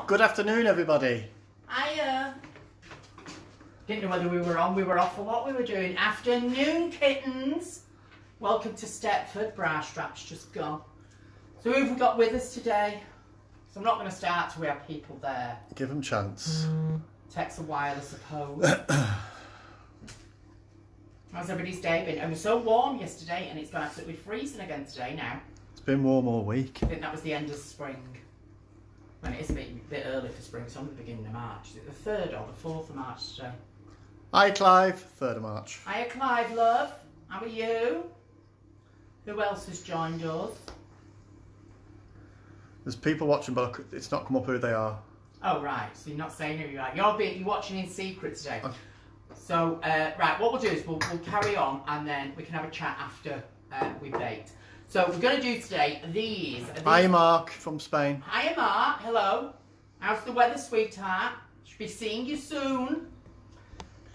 Good afternoon, everybody. Hiya. Didn't know whether we were on, we were off, or what we were doing. Afternoon, kittens. Welcome to Stepford. Bra strap's just gone. So who have we got with us today? So I'm not going to start till we have people there. Give them chance. Takes a while, I suppose. How's everybody's day been? It was so warm yesterday and it's been absolutely freezing again today now. It's been warm all week. I think that was the end of spring. When it is a bit early for spring, so I'm at the beginning of March. Is it the 3rd or the 4th of March today? Hi, Clive. 3rd of March. Hiya, Clive, love. How are you? Who else has joined us? There's people watching, but it's not come up who they are. Oh, right. So you're not saying who you are. You're watching in secret today. Okay. So, right, what we'll do is we'll carry on and then we can have a chat after we baked. So we're going to do today these. Hi, Mark from Spain. Hiya, Mark. Hello. How's the weather, sweetheart? Should be seeing you soon.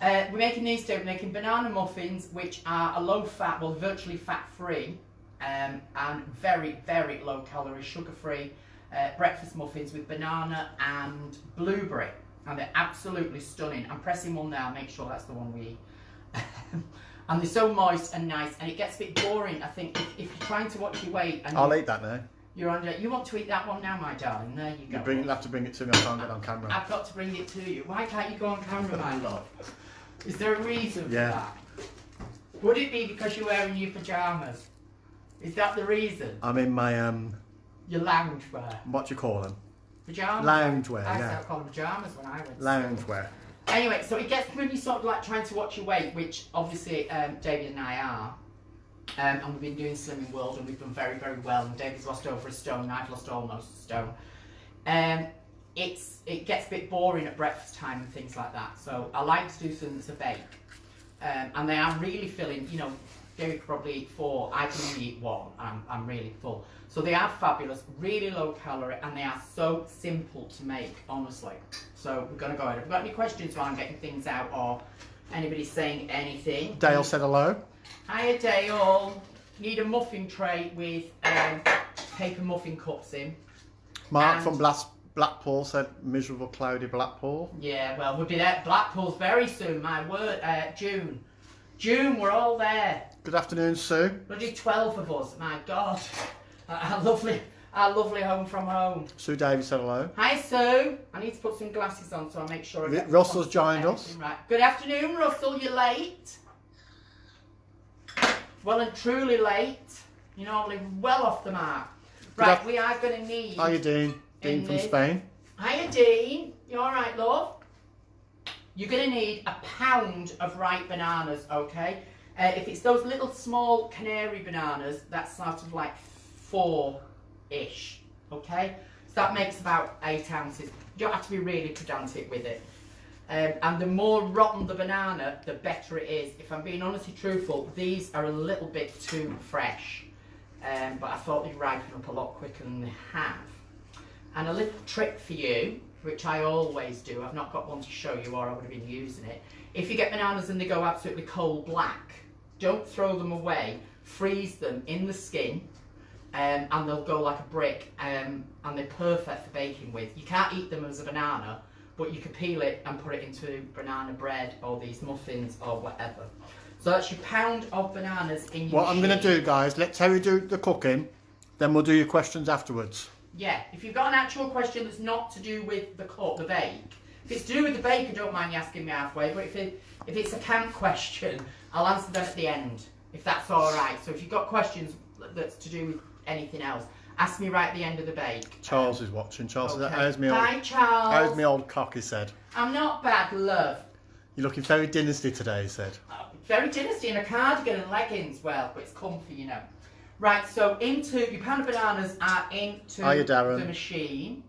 We're making these today. We're making banana muffins, which are a low-fat, well, virtually fat-free, and very, very low-calorie, sugar-free breakfast muffins with banana and blueberry. And they're absolutely stunning. I'm pressing one now. Make sure that's the one we eat. And they're so moist and nice, and it gets a bit boring, I think, if you're trying to watch your weight. And I'll eat that now. You want to eat that one now, my darling? There you go. You have to bring it to me. I can't get on camera. I've got to bring it to you. Why can't you go on camera, my love? Is there a reason for that? Would it be because you're wearing your pyjamas? Is that the reason? I'm in my your loungewear. What do you call them? Pyjamas. Loungewear. I used to call them pyjamas when I went to loungewear. Anyway, so it gets when you sort of like trying to watch your weight, which obviously David and I are, and we've been doing Slimming World and we've done very, very well. And David's lost over a stone, and I've lost almost a stone. It gets a bit boring at breakfast time and things like that. So I like to do something that's a bake, and they are really filling. You know, David could probably eat 4. I can only eat 1. I'm really full. So they are fabulous, really low calorie, and they are so simple to make, honestly. So we're going to go ahead. Have you got any questions while I'm getting things out, or anybody saying anything? Dale said hello. Hiya, Dale. Need a muffin tray with paper muffin cups in. Mark from Blackpool said miserable, cloudy Blackpool. Yeah, well, we'll be there. Blackpool's very soon, my word. June. June, we're all there. Good afternoon, Sue. Bloody 12 of us, my God. Our lovely home from home. Sue Davies said hello. Hi, Sue. I need to put some glasses on so I make sure I get Russell's joined us. Right. Good afternoon, Russell. You're late. Well and truly late. You're normally well off the mark. Right, we are going to need... How you doing? Dean from Spain. Hiya, Dean. You all right, love? You're going to need a pound of ripe bananas, okay? If it's those little small canary bananas, that's sort of like 4-ish, okay? So that makes about 8 ounces. You don't have to be really pedantic with it. And the more rotten the banana, the better it is. If I'm being honestly truthful, these are a little bit too fresh. But I thought they'd ripen up a lot quicker than they have. And a little trick for you, which I always do, I've not got one to show you or I would have been using it. If you get bananas and they go absolutely coal black, don't throw them away, freeze them in the skin, and they'll go like a brick, and they're perfect for baking with. You can't eat them as a banana, but you can peel it and put it into banana bread or these muffins or whatever. So that's your pound of bananas in your What I'm going to do, guys, let Terri do the cooking, then we'll do your questions afterwards. Yeah, if you've got an actual question that's not to do with the bake, if it's to do with the bake, I don't mind you asking me halfway, but if it's a camp question, I'll answer them at the end, if that's all right. So if you've got questions that's to do with anything else, ask me right at the end of the bake. Charles is watching. Charles says, Hi, Charles. How's me old cock, he said. I'm not bad, love. You're looking very dynasty today, he said. Very dynasty in a cardigan and leggings. Well, but it's comfy, you know. Right, so into your pound of bananas are into the machine.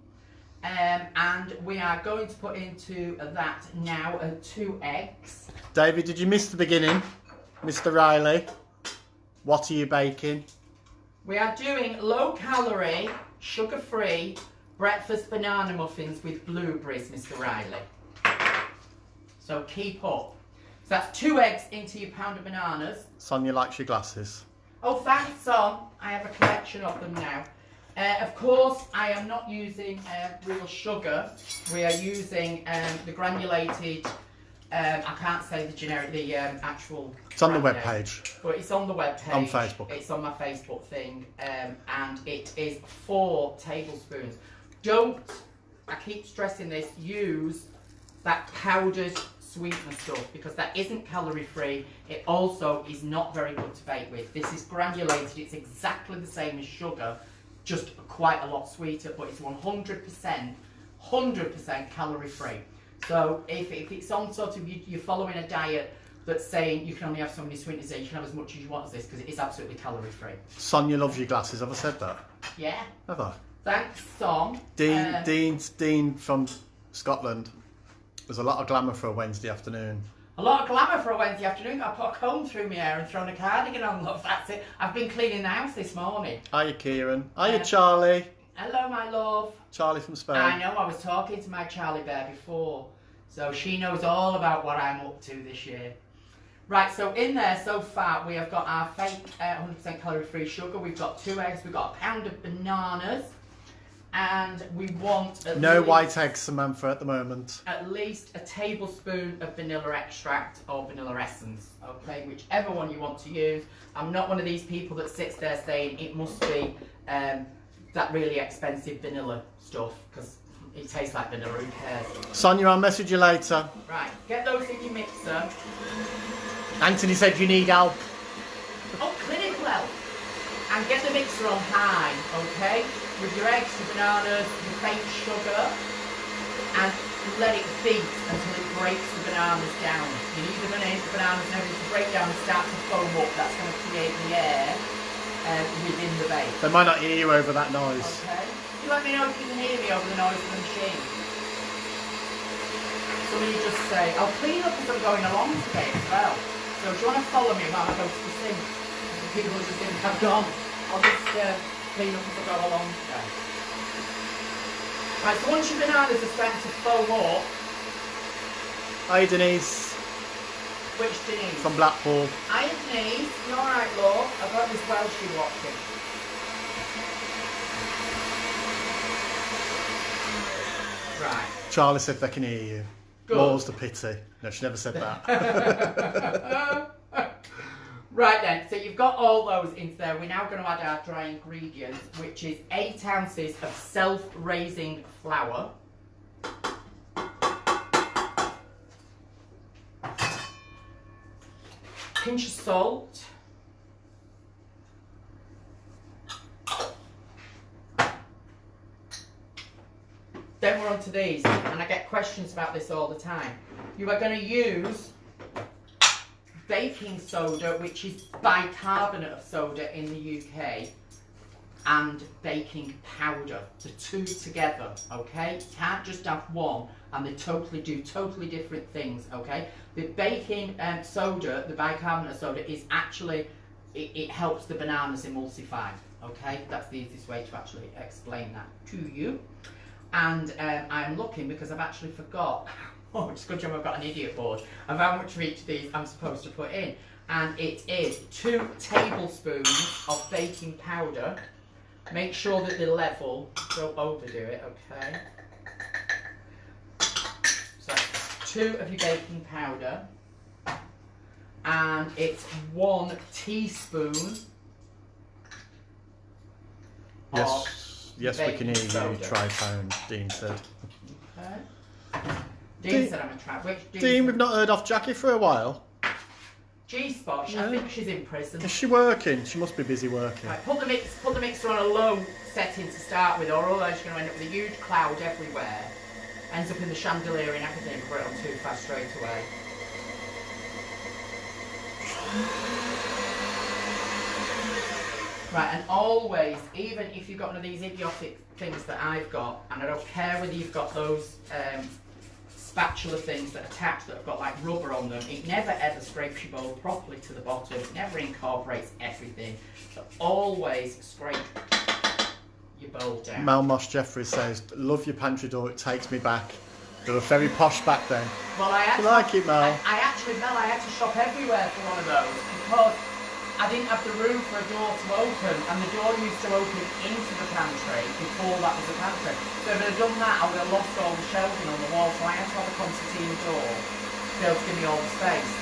And we are going to put into that now 2 eggs. David, did you miss the beginning? Mr. Riley, what are you baking? We are doing low-calorie, sugar-free breakfast banana muffins with blueberries, Mr. Riley. So keep up. So that's 2 eggs into your pound of bananas. Sonia likes your glasses. Oh, thanks, Son. I have a collection of them now. Of course, I am not using real sugar. We are using the granulated. I can't say the generic, the actual. It's on the brand web name, page. but it's on the web page. On Facebook. It's on my Facebook thing, and it is 4 tablespoons. Don't. I keep stressing this. Use that powdered sweetener stuff because that isn't calorie free. It also is not very good to bake with. This is granulated. It's exactly the same as sugar, just quite a lot sweeter, but it's 100% calorie free. So if it's on sort of, you're following a diet that's saying you can only have so many sweeteners there, you can have as much as you want as this, because it is absolutely calorie free. Sonia loves your glasses. Have I said that? Yeah. Have I? Thanks, Son. Dean from Scotland. There's a lot of glamour for a Wednesday afternoon. A lot of glamour for a Wednesday afternoon. I put a comb through my hair and thrown a cardigan on. Look, that's it. I've been cleaning the house this morning. Hiya, Kieran. Hiya, Charlie. Hello, my love. Charlie from Spain. I know, I was talking to my Charlie Bear before, so she knows all about what I'm up to this year. Right, so in there so far we have got our fake 100% calorie free sugar, we've got 2 eggs, we've got a pound of bananas, and we want no white eggs, Samantha, at the moment. At least a tablespoon of vanilla extract or vanilla essence, okay, whichever one you want to use. I'm not one of these people that sits there saying it must be that really expensive vanilla stuff, because it tastes like vanilla, who cares? Sonia, I'll message you later. Right, get those in your mixer. Anthony said you need help. Oh, clinical help. And get the mixer on high, okay? With your eggs, your bananas, your fake sugar, and let it beat until it breaks the bananas down. You need the bananas and everything to break down and start to foam up. That's going to create the air within the bake. They might not hear you over that noise. Okay. You let me know if you can hear me over the noise of the machine. Somebody just say, I'll clean up as I'm going along today as well. So do you want to follow me while I go to the sink? People just think I've gone. I'll just clean up as I go along today. Right, so once your bananas are starting to foam up. Hi, Denise. Which Denise? From Blackpool. Hi, Denise. You alright, love? I've got this Welshie watching. Right. Charlie said they can hear you. Good. More's the pity. No, she never said that. Right then, so you've got all those into there. We're now going to add our dry ingredients, which is 8 ounces of self-raising flour. Pinch of salt. Then we're on to these, and I get questions about this all the time. You are going to use baking soda, which is bicarbonate of soda in the UK, and baking powder, the 2 together, okay? You can't just have one, and they totally different things, okay? The baking soda, the bicarbonate soda, is actually, it helps the bananas emulsify, okay? That's the easiest way to actually explain that to you. And I'm looking because I've actually forgot. Oh, it's a good job I've got an idiot board of how much of each of these I'm supposed to put in. And it is 2 tablespoons of baking powder. Make sure that they're level. Don't overdo it, okay? So 2 of your baking powder. And it's 1 teaspoon. Yes, we can hear you. Tri-pound, Dean said. Okay. Dean said I'm a trap. Which Dean, we've not heard off Jackie for a while. G-spot. I think she's in prison. Is she working? She must be busy working. Right, put the mixer on a low setting to start with, or otherwise you're going to end up with a huge cloud everywhere. Ends up in the chandelier and everything. Put it on too fast straight away. Right, and always, even if you've got one of these idiotic things that I've got, and I don't care whether you've got those spatula things that attach that have got like rubber on them, it never ever scrapes your bowl properly to the bottom, it never incorporates everything. So always scrape your bowl down. Malmosh Jeffries says, love your pantry door, it takes me back. They were very posh back then. Well, I like it, Mel? I actually, Mel, I had to shop everywhere for one of those because I didn't have the room for a door to open, and the door used to open into the pantry before that was a pantry. So if I'd have done that, I would have lost all the shelving on the wall, so I had to have a concertina door to be able to give me all the space.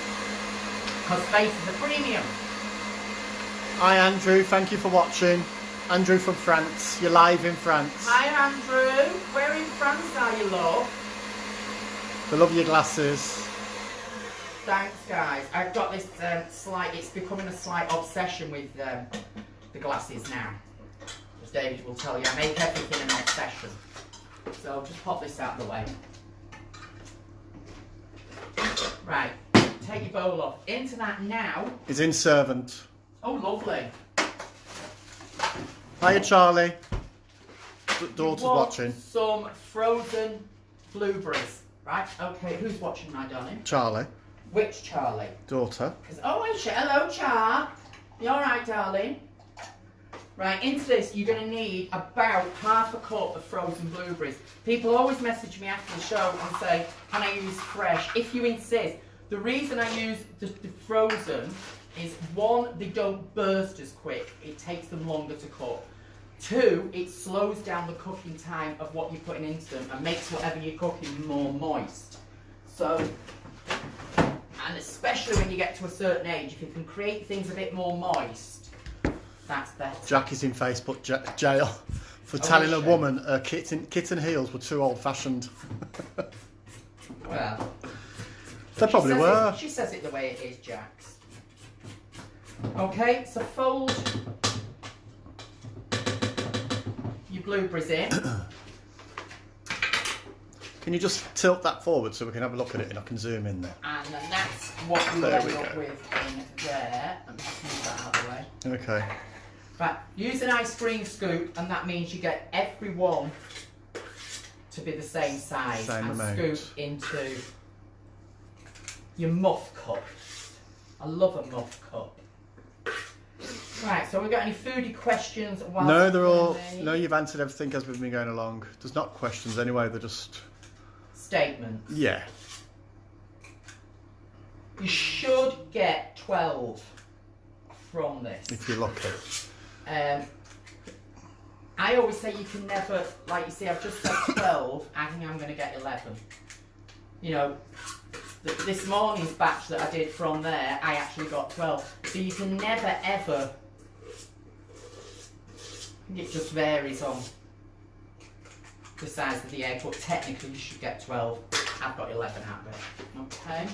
Because space is a premium. Hi Andrew, thank you for watching. Andrew from France, you're live in France. Hi Andrew, where in France are you, love? I love your glasses. Thanks guys. I've got this it's becoming a slight obsession with the glasses now. As David will tell you, I make everything an obsession. So I'll just pop this out of the way. Right, take your bowl off. Into that now. He's in servant. Oh, lovely. Hiya Charlie. Daughter's You want watching. some frozen blueberries. Right, okay, who's watching, my darling? Charlie. Which Charlie? Daughter. Oh, hello, Char. You alright, darling? Right, into this, you're going to need about half a cup of frozen blueberries. People always message me after the show and say, can I use fresh? If you insist. The reason I use the frozen is, one, they don't burst as quick. It takes them longer to cook. Two, it slows down the cooking time of what you're putting into them and makes whatever you're cooking more moist. So, and especially when you get to a certain age, if you can create things a bit more moist, that's better. Jack is in Facebook jail for telling a woman her kitten heels were too old-fashioned. Well, they probably were. She says it the way it is, Jax. Okay, so fold your blueberries in. Can you just tilt that forward so we can have a look at it and I can zoom in there? And then that's what you end up with in there. Let me just move that out of the way. Okay. Right, use an ice cream scoop, and that means you get every one to be the same size. Same amount. Scoop into your muff cup. I love a muff cup. Right, so we've got any foodie questions? No, they're all. No, you've answered everything as we've been going along. There's not questions anyway. They're just statements. Yeah. You should get 12 from this. If you're lucky. I always say you can never, like you see, I've just said 12. I think I'm going to get 11. You know, this morning's batch that I did from there, I actually got 12. So you can never ever. It just varies on the size of the egg, but technically you should get 12. I've got 11 out of it. Okay.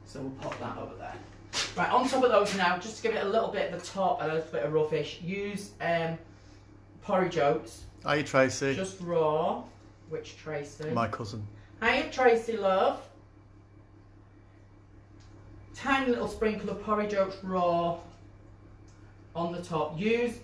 So we'll pop that over there. Right, on top of those now, just to give it a little bit of the top, a little bit of roughish, use porridge oats. Are you Tracy? Just raw. Which Tracy? My cousin. Hiya Tracy, love. Tiny little sprinkle of porridge oats raw on the top. Use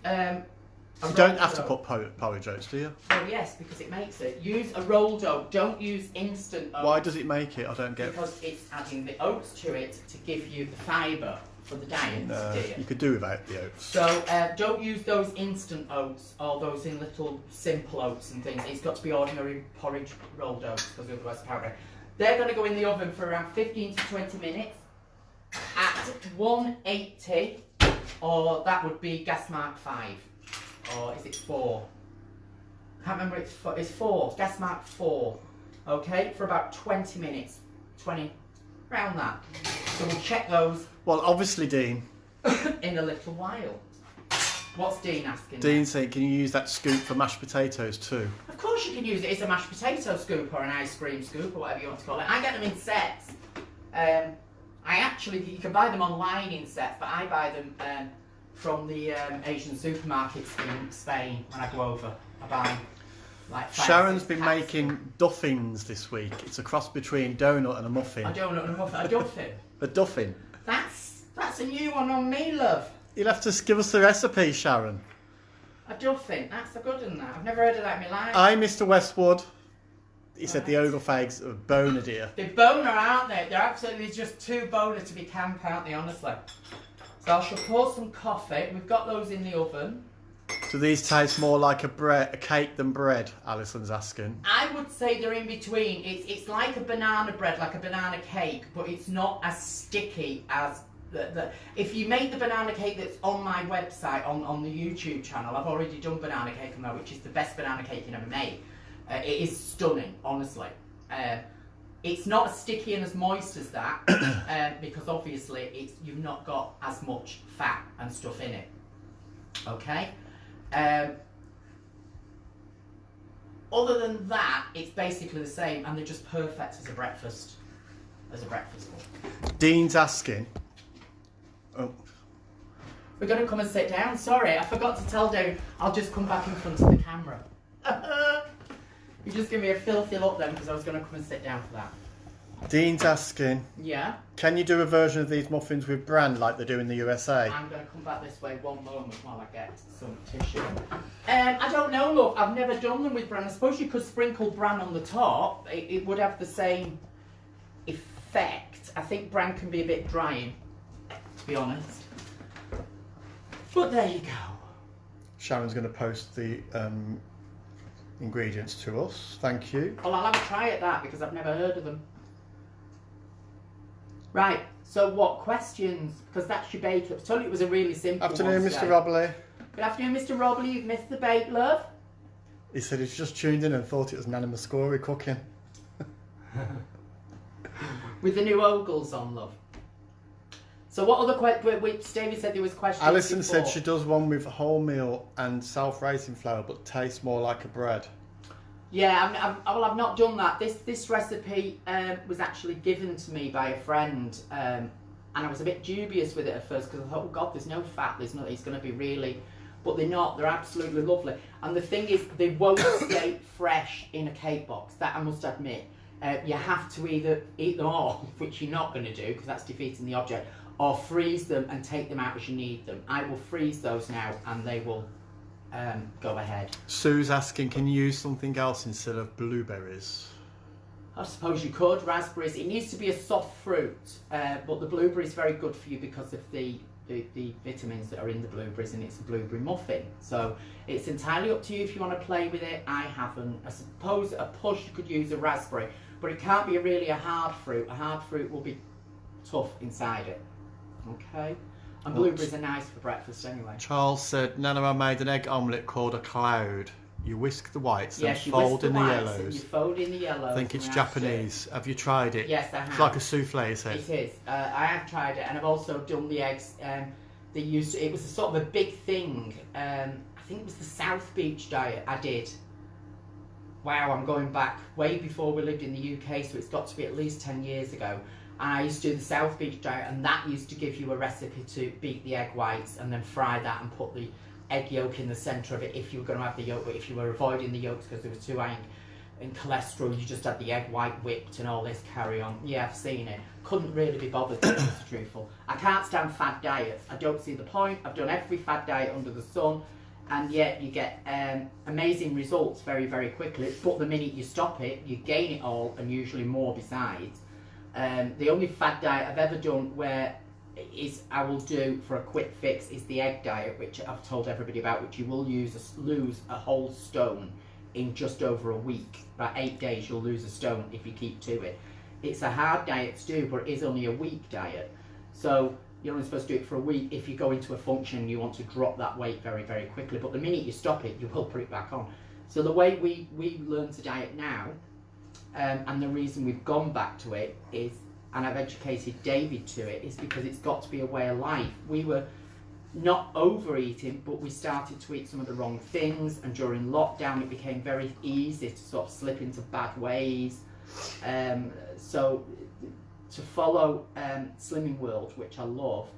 you don't have to put porridge oats, do you? Oh yes, because it makes it. Use a rolled oat. Don't use instant oats. Why does it make it? I don't get. Because it's adding the oats to it to give you the fibre for the diet. No, you could do without the oats. So don't use those instant oats or those in little simple oats and things. It's got to be ordinary porridge rolled oats because otherwise it's powder. They're going to go in the oven for around 15 to 20 minutes at 180, or that would be gas mark 5. Or is it 4? Can't remember. It's 4. Gas mark 4. Okay, for about 20 minutes. 20, around that. So we'll check those. Well, obviously, Dean. In a little while. What's Dean asking? Dean's saying, can you use that scoop for mashed potatoes too? Of course you can use it. It's a mashed potato scoop or an ice cream scoop or whatever you want to call it. I get them in sets. You can buy them online in sets, but I buy them from the Asian supermarkets in Spain when I go over. I buy like 5 Sharon's 6 been packs. making duffins this week. It's a cross between donut and a muffin. A donut and a muffin. A duffin. A duffin. That's a new one on me, love. You'll have to give us the recipe, Sharon. A duffin. That's a good one. That I've never heard of that in my life. Hi, Mr. Westwood. He said the Oglefags are boner, dear. They're boner, aren't they? They're absolutely just too boner to be camp, aren't they, honestly? So I shall pour some coffee. We've got those in the oven. Do these taste more like a cake than bread? Alison's asking. I would say they're in between. It's like a banana bread, like a banana cake, but it's not as sticky as If you make the banana cake that's on my website, on the YouTube channel, I've already done banana cake on there, which is the best banana cake you can ever make. It is stunning, honestly. It's not as sticky and as moist as that, because obviously you've not got as much fat and stuff in it. Okay? Other than that, it's basically the same, and they're just perfect as a breakfast. Dean's asking. Oh. We're going to come and sit down. Sorry, I forgot to tell Dave. I'll just come back in front of the camera. You just give me a filthy look then, because I was going to come and sit down for that. Dean's asking. Yeah? Can you do a version of these muffins with bran like they do in the USA? I'm going to come back this way one moment while I get some tissue. I don't know, look. I've never done them with bran. I suppose you could sprinkle bran on the top. It would have the same effect. I think bran can be a bit drying, to be honest. But there you go. Sharon's going to post the ingredients to us. Thank you. Well, I'll have a try at that because I've never heard of them. Right, so what questions? Because that's your bake. I told you it was a really simple Afternoon, one Mr. today. Robley. Good afternoon, Mr. Robley. You've missed the bake, love. He said he's just tuned in and thought it was Nana Muscori cooking. With the new ogles on, love. So what other questions? David said there was questions. Alison before. said she does one with wholemeal and self-raising flour, but tastes more like a bread. Yeah, I've not done that. This recipe was actually given to me by a friend, and I was a bit dubious with it at first because I thought, oh God, there's no fat. There's not. It's going to be really, but they're not. They're absolutely lovely. And the thing is, they won't stay fresh in a cake box. That I must admit. You have to either eat them all, which you're not going to do because that's defeating the object, or freeze them and take them out as you need them. I will freeze those now, and they will go ahead. Sue's asking, can you use something else instead of blueberries? I suppose you could. Raspberries. It needs to be a soft fruit, but the blueberry is very good for you because of the vitamins that are in the blueberries, and it's a blueberry muffin. So it's entirely up to you if you want to play with it. I haven't. I suppose a push you could use a raspberry, but it can't be really a hard fruit. A hard fruit will be tough inside it. Okay? And blueberries are nice for breakfast anyway. Charles said, Nana, I made an egg omelette called a cloud. You whisk the whites and fold in the yellows. You fold in the yellows. I think it's Japanese. Have you tried it? Yes, I have. It's like a souffle, it says. It is. I have tried it, and I've also done the eggs. They used it was a sort of a big thing. I think it was the South Beach diet I did. Wow, I'm going back way before we lived in the UK, so it's got to be at least 10 years ago. And I used to do the South Beach diet, and that used to give you a recipe to beat the egg whites and then fry that and put the egg yolk in the centre of it if you were going to have the yolk, but if you were avoiding the yolks because they were too high in cholesterol, you just had the egg white whipped and all this carry on. Yeah, I've seen it. Couldn't really be bothered to be truthful. I can't stand fad diets. I don't see the point. I've done every fad diet under the sun, and yet you get amazing results very, very quickly. But the minute you stop it, you gain it all and usually more besides. The only fad diet I've ever done where I will do for a quick fix is the egg diet, which I've told everybody about, which you will lose a whole stone in just over a week. About 8 days you'll lose a stone if you keep to it. It's a hard diet to do, but it is only a week diet. So you're only supposed to do it for a week if you go into a function and you want to drop that weight very, very quickly. But the minute you stop it, you will put it back on. So the way we learn to diet now, and the reason we've gone back to it is, and I've educated David to it, is because it's got to be a way of life. We were not overeating, but we started to eat some of the wrong things, and during lockdown it became very easy to sort of slip into bad ways. So to follow Slimming World, which I love,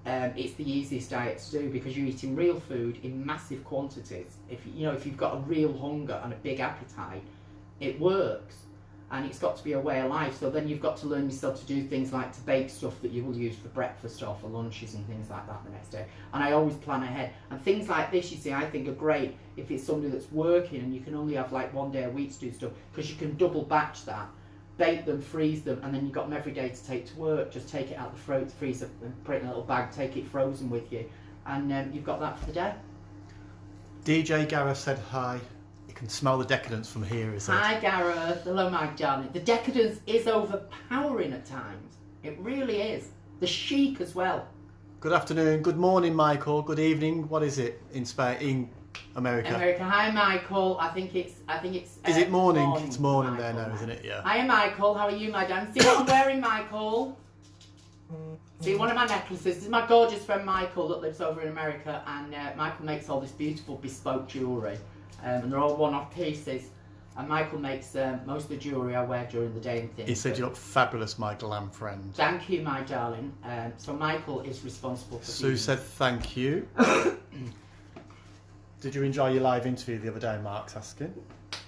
it's the easiest diet to do because you're eating real food in massive quantities. If you've got a real hunger and a big appetite, it works. And it's got to be a way of life. So then you've got to learn yourself to do things like to bake stuff that you will use for breakfast or for lunches and things like that the next day. And I always plan ahead. And things like this, you see, I think are great if it's somebody that's working and you can only have like 1 day a week to do stuff, because you can double batch that, bake them, freeze them, and then you've got them every day to take to work. Just take it out the freezer and put it in a little bag, take it frozen with you, and you've got that for the day. DJ Gareth said hi. You can smell the decadence from here, is it? Hi Gareth, hello my darling. The decadence is overpowering at times. It really is. The chic as well. Good afternoon, good morning, Michael. Good evening. What is it in Spain, in America? America. Hi, Michael. I think it's. Is it morning? morning, It's morning Michael, there now, isn't it? Yeah. Hiya, Michael. How are you, madam? See what I'm wearing, Michael? See, one of my necklaces. This is my gorgeous friend Michael that lives over in America, and Michael makes all this beautiful bespoke jewellery, and they're all one-off pieces. And Michael makes most of the jewellery I wear during the day and things. He said you look fabulous, my glam friend. Thank you, my darling. So Michael is responsible for. Sue said thank you. Did you enjoy your live interview the other day? Mark's asking.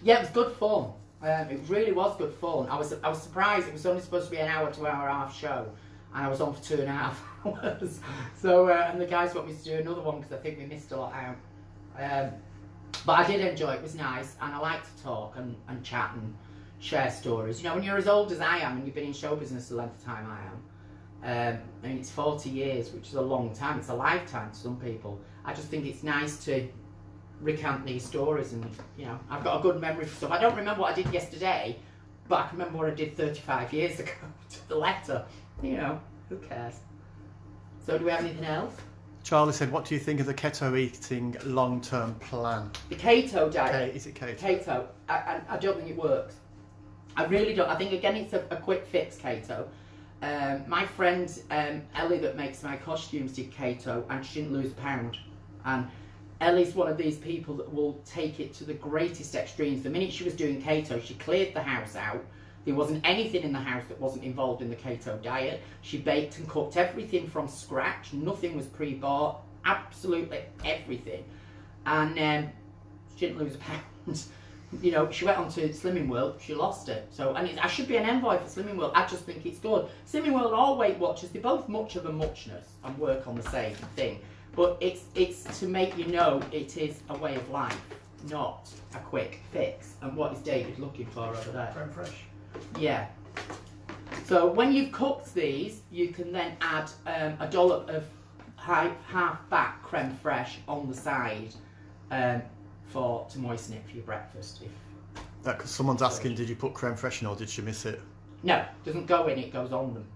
Yeah, it was good fun. It really was good fun. I was surprised. It was only supposed to be an hour to hour and a half show, and I was on for 2.5 hours. So and the guys want me to do another one because I think we missed a lot out. But I did enjoy it. It was nice, and I like to talk and chat and share stories. You know, when you're as old as I am and you've been in show business the length of time I am, I mean, it's 40 years, which is a long time. It's a lifetime to some people. I just think it's nice to recount these stories, and you know, I've got a good memory for stuff. I don't remember what I did yesterday, but I can remember what I did 35 years ago to the letter. You know, who cares? So do we have anything else? Charlie said, what do you think of the keto eating long-term plan? The keto diet. Is it keto? Keto. I don't think it works. I really don't. I think, again, it's a quick fix, keto. My friend Ellie that makes my costumes did keto, and she didn't lose a pound. And Ellie's one of these people that will take it to the greatest extremes. The minute she was doing keto, she cleared the house out. There wasn't anything in the house that wasn't involved in the keto diet. She baked and cooked everything from scratch. Nothing was pre-bought. Absolutely everything. And she didn't lose a pound. You know, she went on to Slimming World. She lost it. So, and I should be an envoy for Slimming World. I just think it's good. Slimming World or Weight Watchers, they're both much of a muchness and work on the same thing. But it's to make you know it is a way of life, not a quick fix. And what is David looking for over there? Creme fraiche. Yeah. So when you've cooked these, you can then add a dollop of half-fat creme fraiche on the side to moisten it for your breakfast. Because someone's asking, did you put creme fraiche in or did she miss it? No, it doesn't go in, it goes on them.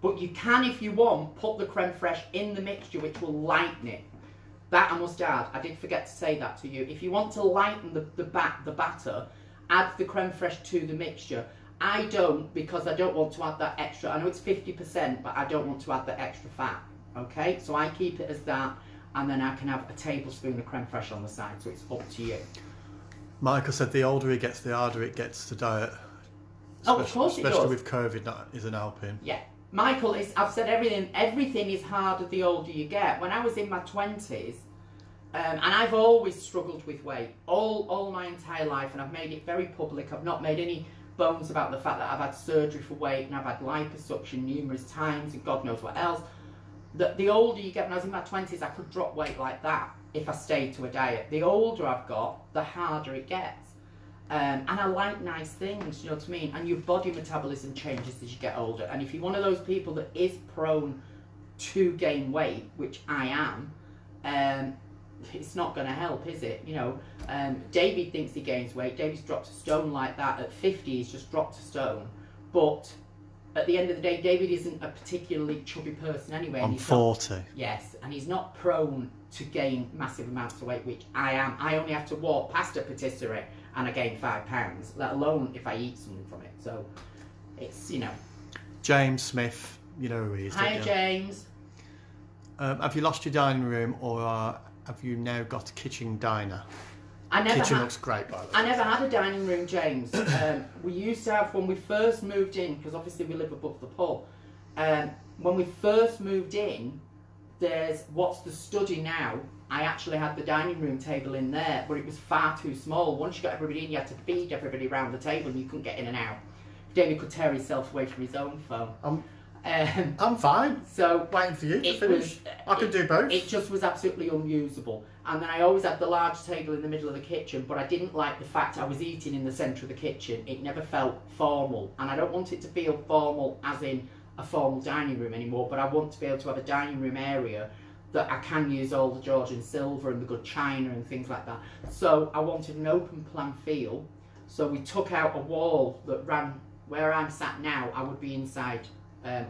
But you can, if you want, put the creme fraiche in the mixture, which will lighten it. That I must add, I did forget to say that to you. If you want to lighten the batter, add the creme fraiche to the mixture. I don't, because I don't want to add that extra. I know it's 50%, but I don't want to add the extra fat. Okay, so I keep it as that, and then I can have a tablespoon of creme fraiche on the side. So it's up to you. Michael said the older he gets, the harder it gets to diet. Oh, of course it does. Especially with COVID, that isn't helping. Yeah, Michael I've said everything is harder the older you get. When I was in my 20s, and I've always struggled with weight all my entire life, and I've made it very public. I've not made any bones about the fact that I've had surgery for weight, and I've had liposuction numerous times, and God knows what else. The older you get, when I was in my 20s, I could drop weight like that if I stayed to a diet. The older I've got, the harder it gets. And I like nice things, you know what I mean? And your body metabolism changes as you get older. And if you're one of those people that is prone to gain weight, which I am, it's not going to help, is it? You know, David thinks he gains weight. David's dropped a stone like that. At 50, he's just dropped a stone. But at the end of the day, David isn't a particularly chubby person anyway. I'm 40. Yes, and he's not prone to gain massive amounts of weight, which I am. I only have to walk past a patisserie and I gain 5 pounds, let alone if I eat something from it. So it's, you know. James Smith, you know who he is. Hi, James. Have you lost your dining room, or have you now got a kitchen diner? Kitchen looks great, by the way. I never had a dining room, James. We used to have, when we first moved in, because obviously we live above the pub. When we first moved in, there's what's the study now. I actually had the dining room table in there, but it was far too small. Once you got everybody in, you had to feed everybody around the table, and you couldn't get in and out. David could tear himself away from his own phone. I'm fine. So waiting for you to finish. I can do both. It just was absolutely unusable. And then I always had the large table in the middle of the kitchen, but I didn't like the fact I was eating in the centre of the kitchen. It never felt formal, and I don't want it to feel formal as in a formal dining room anymore, but I want to be able to have a dining room area that I can use all the Georgian silver and the good china and things like that. So I wanted an open plan feel. So we took out a wall that ran where I'm sat now. I would be inside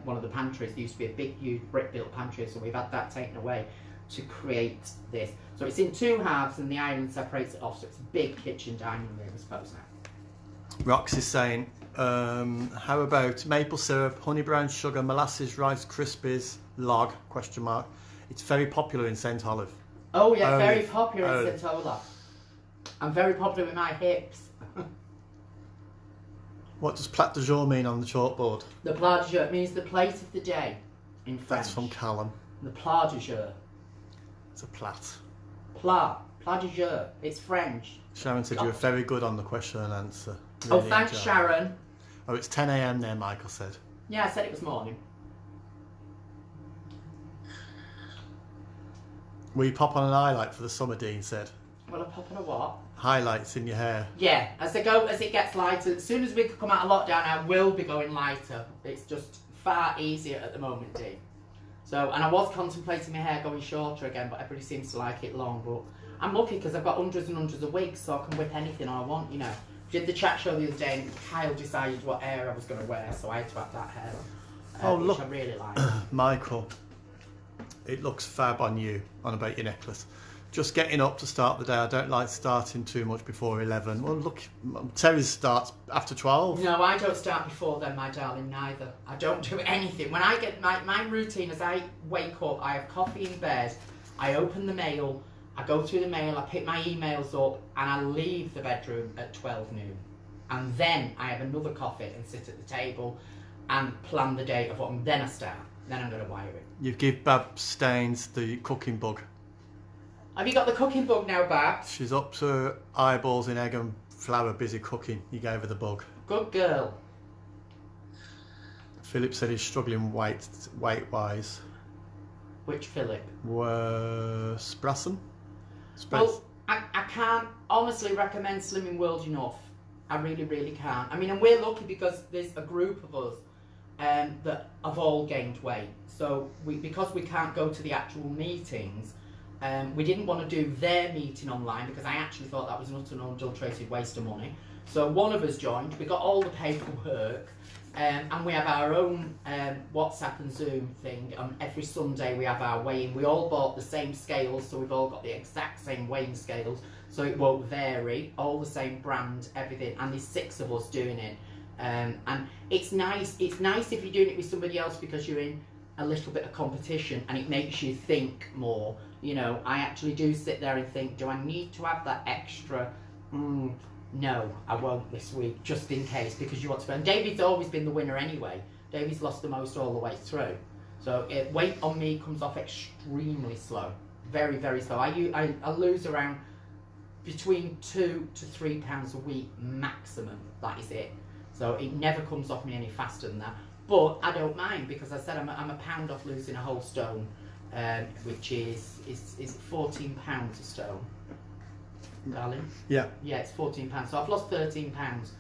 one of the pantries. There used to be a big, huge brick-built pantry, so we've had that taken away to create this. So it's in 2 halves, and the island separates it off, so it's a big kitchen dining room, I suppose now. Rox is saying, how about maple syrup, honey brown sugar, molasses, Rice Krispies, log, question mark. It's very popular in St. Olive. Oh yeah, Olive. very popular in Olive. St. Olaf. I'm very popular with my hips. What does plat du jour mean on the chalkboard? The plat du jour means the plate of the day in French. That's from Callum. The plat du jour. It's a plat. Plat du jour. It's French. Sharon said you were very good on the question and answer. Oh, Really thanks, enjoyed it. Sharon. Oh, it's 10 a.m. there, Michael said. Yeah, I said it was morning. Will you pop on an highlight for the summer, Dean said. Well, I pop in a what? Highlights in your hair. Yeah, as it gets lighter, as soon as we come out of lockdown, I will be going lighter. It's just far easier at the moment, Dean. So, and I was contemplating my hair going shorter again, but everybody seems to like it long. But I'm lucky because I've got hundreds and hundreds of wigs, so I can whip anything I want, you know. Did the chat show the other day, and Kyle decided what hair I was going to wear, so I had to have that hair, which look. I really like. Michael, it looks fab on you, on about your necklace. Just getting up to start the day. I don't like starting too much before 11. Well, look, Terry starts after 12. No, I don't start before then, my darling, neither. I don't do anything. When I get my routine is I wake up, I have coffee in bed, I open the mail, I go through the mail, I pick my emails up, and I leave the bedroom at 12 noon. And then I have another coffee and sit at the table and plan the day of what, and then I start. Then I'm going to wire it. You give Bab Staines the cooking bug. Have you got the cooking bug now, Bab? She's up to her eyeballs in egg and flour, busy cooking. You gave her the bug. Good girl. Philip said he's struggling weight-wise. Which Philip? Sprassen? Well, I can't honestly recommend Slimming World enough. I really, really can't. I mean, and we're lucky because there's a group of us that have all gained weight. So because we can't go to the actual meetings, we didn't want to do their meeting online because I actually thought that was an utter unadulterated waste of money. So one of us joined, we got all the paperwork, and we have our own WhatsApp and Zoom thing. Every Sunday we have our weighing. We all bought the same scales, so we've all got the exact same weighing scales, so it won't vary, all the same brand, everything, and there's 6 of us doing it. And it's nice if you're doing it with somebody else because you're in a little bit of competition and it makes you think more. You know, I actually do sit there and think, do I need to have that extra? No, I won't this week, just in case, because you want to. And David's always been the winner anyway. David's lost the most all the way through. So weight on me comes off extremely slow, very, very slow. I lose around between 2 to 3 pounds a week maximum. That is it. So it never comes off me any faster than that. But I don't mind because I said I'm a pound off losing a whole stone, which is 14 pounds a stone, darling. Yeah. Yeah, it's 14 pounds. So I've lost 13 pounds,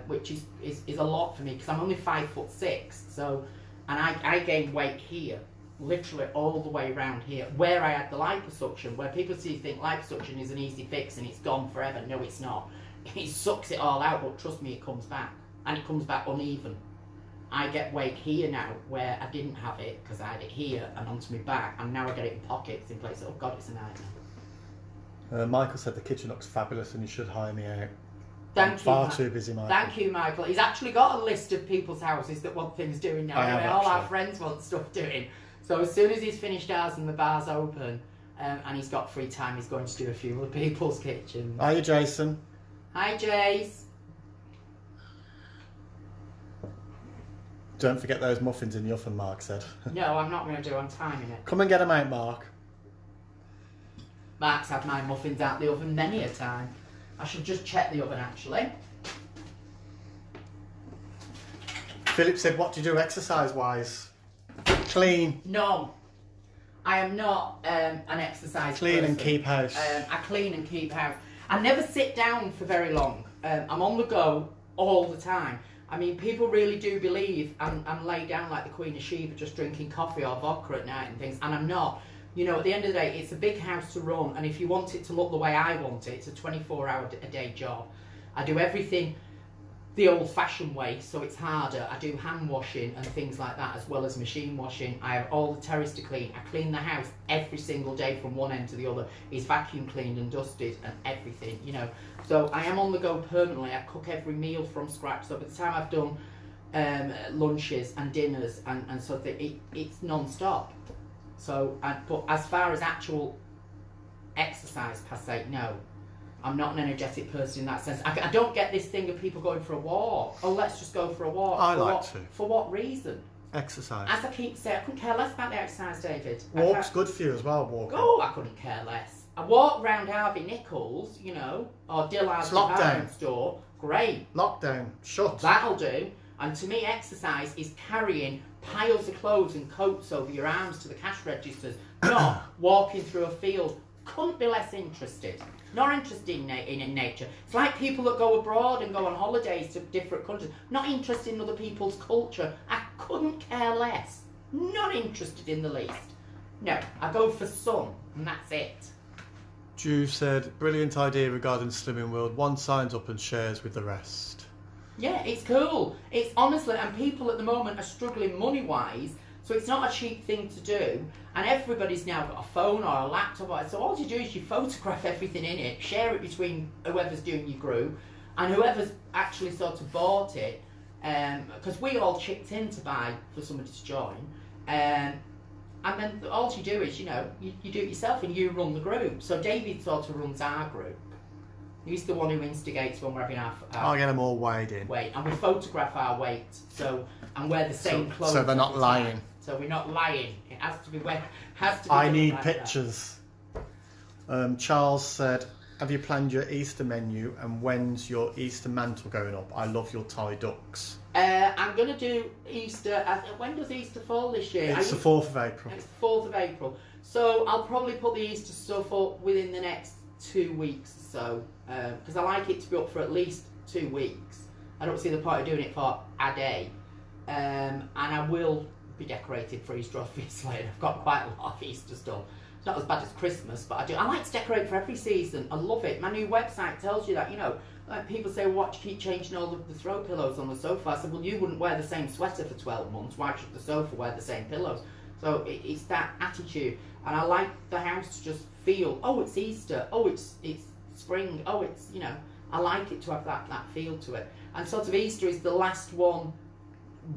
which is a lot for me because I'm only 5'6". So, and I gained weight here, literally all the way around here, where I had the liposuction. Where people think liposuction is an easy fix and it's gone forever. No, it's not. It sucks it all out, but trust me, it comes back, and it comes back uneven. I get weight here now where I didn't have it because I had it here and onto my back, and now I get it in pockets in places. Oh God, it's a nightmare. Michael said the kitchen looks fabulous and you should hire me out. Thank you. Far too busy, Michael. Thank you, Michael. He's actually got a list of people's houses that want things doing now. I have, All our actually. friends want stuff doing. So as soon as he's finished ours and the bar's open, and he's got free time, he's going to do a few other people's kitchens. Hiya, Jason. Hi, Jace. Don't forget those muffins in the oven, Mark said. No, I'm not going to do. I'm timing it. Come and get them out, Mark. Mark's had my muffins out the oven many a time. I should just check the oven, actually. Philip said, what do you do exercise-wise? Clean. No, I am not an exercise Clean person. and keep house. I clean and keep house. I never sit down for very long. I'm on the go all the time. I mean, people really do believe I'm laid down like the Queen of Sheba, just drinking coffee or vodka at night and things, and I'm not. You know, at the end of the day, it's a big house to run, and if you want it to look the way I want it, it's a 24-hour-a-day job. I do everything the old-fashioned way, so it's harder. I do hand washing and things like that, as well as machine washing. I have all the terrace to clean. I clean the house every single day from one end to the other. It's vacuum cleaned and dusted and everything, you know. So I am on the go permanently. I cook every meal from scratch. So by the time I've done lunches and dinners and so it's non-stop. So, but as far as actual exercise per se, no. I'm not an energetic person in that sense. I don't get this thing of people going for a walk. Oh, let's just go for a walk. I like to. For what reason? Exercise. As I keep saying, I couldn't care less about the exercise, David. Walk's good for you as well, walking. Oh, I couldn't care less. I walk round Harvey Nichols, you know, or Dillard's department store. Great. Lockdown. Shut. That'll do. And to me, exercise is carrying piles of clothes and coats over your arms to the cash registers, not walking through a field. Couldn't be less interested. Not interested in nature. It's like people that go abroad and go on holidays to different countries. Not interested in other people's culture. I couldn't care less. Not interested in the least. No, I go for sun, and that's it. Ju said, brilliant idea regarding Slimming World. One signs up and shares with the rest. Yeah, it's cool. It's honestly, and people at the moment are struggling money-wise, so it's not a cheap thing to do. And everybody's now got a phone or a laptop. So all you do is you photograph everything in it, share it between whoever's doing your group and whoever's actually sort of bought it. Because we all chipped in to buy for somebody to join. And then all you do is, you know, you do it yourself and you run the group. So David sort of runs our group. He's the one who instigates when we're having our I'll get them all weighed in. And we photograph our weight. So, and wear the same clothes. So they're not lying. So we're not lying. It has to be I need pictures. Charles said, have you planned your Easter menu and when's your Easter mantle going up? I love your Thai ducks. I'm going to do Easter. When does Easter fall this year? It's the 4th of April. It's the 4th of April. So I'll probably put the Easter stuff up within the next 2 weeks or so. Because I like it to be up for at least 2 weeks. I don't see the point of doing it for a day. And I will be decorated for Easter, obviously. I've got quite a lot of Easter stuff. It's not as bad as Christmas, but I like to decorate for every season. I love it. My new website tells you that, you know, like people say, well, what, you keep changing all of the throw pillows on the sofa. I said, well, you wouldn't wear the same sweater for 12 months. Why should the sofa wear the same pillows? So it's that attitude. And I like the house to just feel, oh, it's Easter. Oh, it's spring. Oh, it's, you know, I like it to have that feel to it. And sort of Easter is the last one,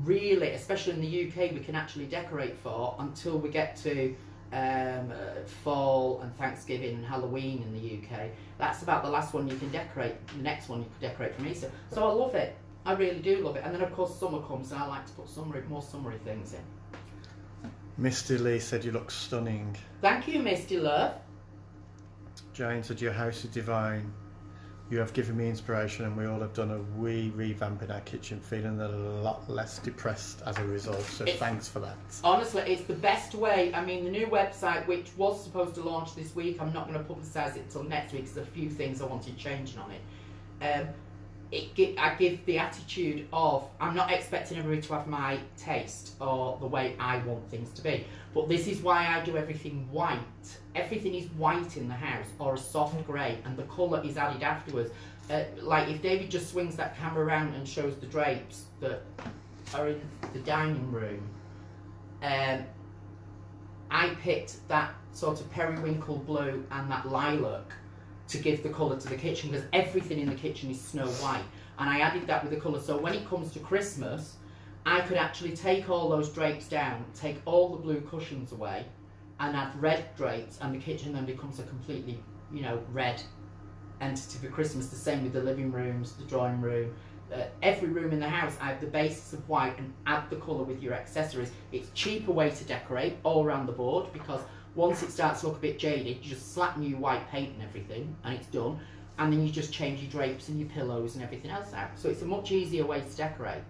really, especially in the UK, we can actually decorate for until we get to fall and Thanksgiving and Halloween in the UK. That's about the last one you can decorate. The next one you can decorate from Easter. So I love it. I really do love it. And then of course summer comes and I like to put more summery things in. Misty Lee said you look stunning. Thank you, Misty love. Jane said your house is divine. You have given me inspiration and we all have done a wee revamp in our kitchen, feeling a lot less depressed as a result, so thanks for that. Honestly, it's the best way. I mean, the new website, which was supposed to launch this week, I'm not going to publicise it until next week because there's a few things I wanted changing on it. I give the attitude of, I'm not expecting everybody to have my taste or the way I want things to be, but this is why I do everything white. Everything is white in the house, or a soft grey, and the colour is added afterwards. Like if David just swings that camera around and shows the drapes that are in the dining room, I picked that sort of periwinkle blue and that lilac to give the colour to the kitchen, because everything in the kitchen is snow white, and I added that with the colour, so when it comes to Christmas I could actually take all those drapes down, take all the blue cushions away and add red drapes, and the kitchen then becomes a completely, you know, red entity for Christmas. The same with the living rooms, the drawing room, every room in the house. I have the basis of white and add the colour with your accessories. It's a cheaper way to decorate all around the board, because once it starts to look a bit jaded, you just slap new white paint and everything and it's done, and then you just change your drapes and your pillows and everything else out. So it's a much easier way to decorate,